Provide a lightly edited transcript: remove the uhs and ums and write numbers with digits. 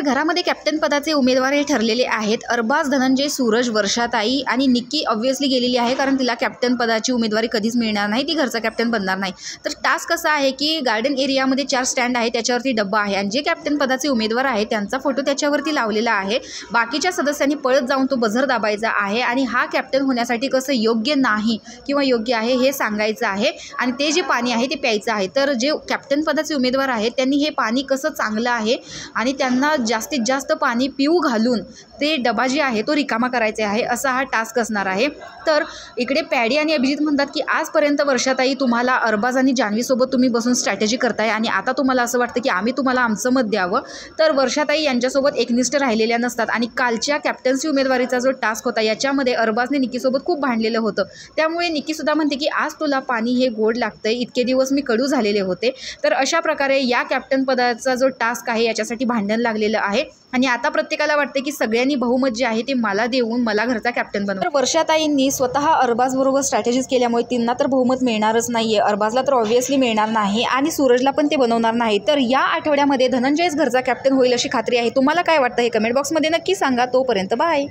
घरामध्ये कॅप्टन पदाचे उमेदवार हे ठरलेले आहेत. अरबाज, धनंजय, सूरज, वर्षाताई आणि निक्की ऑब्व्हियसली गेलेली आहे, कारण तिला कॅप्टन पदाची उमेदवारी कधीच मिळणार नाही, ती घरचा कॅप्टन बनणार नाही. तर टास्क कसा आहे की गार्डन एरियामध्ये 4 स्टँड आहे, त्याच्यावरती डब्बा आहे आणि जे कॅप्टन पदाचे उमेदवार आहे त्यांचा फोटो त्याच्यावरती लावलेला आहे. बाकीच्या सदस्यांनी पळत जाऊन तो बझर दाबायचा आहे आणि हा कॅप्टन होण्यासाठी कसं योग्य नाही किंवा योग्य आहे हे सांगायचं आहे आणि ते जे पाणी आहे ते प्यायचं आहे. तर जे कॅप्टन पदाचे उमेदवार आहेत त्यांनी हे पाणी कसं चांगलं आहे आणि त्यांना जास्तीत जास्त पाणी पिऊ घालून ते डबा जे आहे तो रिकामा करायचा आहे, असा हा टास्क असणार आहे. तर इकडे पॅडी आणि अभिजित म्हणतात की आजपर्यंत वर्षाताई तुम्हाला अरबाज आणि जान्हवीसोबत तुम्ही बसून स्ट्रॅटेजी करताय आणि आता तुम्हाला असं वाटतं की आम्ही तुम्हाला आमचं मत द्यावं. तर वर्षाताई यांच्यासोबत एकनिष्ठ राहिलेल्या नसतात आणि कालच्या कॅप्टन्सी उमेदवारीचा जो टास्क होता याच्यामध्ये अरबाजने निक्कीसोबत खूप भांडलेलं होतं. त्यामुळे निक्कीसुद्धा म्हणते की आज तुला पाणी हे गोड लागतंय, इतके दिवस मी कडू झालेले होते. तर अशा प्रकारे या कॅप्टन पदाचा जो टास्क आहे याच्यासाठी भांडण लागलेलं आहे आणि आता प्रत्येकाला वाटते की सगळ्यांनी बहुमत जे आहे ते मला देऊन मला घरचा कॅप्टन बनवा. तर वर्षाताईंनी स्वतः अरबाजबरोबर स्ट्रॅटेजीज केल्यामुळे त्यांना तर बहुमत मिळणारच नाही आहे, अरबाजला तर ऑब्व्हियसली मिळणार नाही आणि सूरजला पण ते बनवणार नाही. तर या आठवड्यामध्ये धनंजयच घरचा कॅप्टन होईल अशी खात्री आहे. तुम्हाला काय वाटतं हे कमेंट बॉक्समध्ये नक्की सांगा. तोपर्यंत बाय.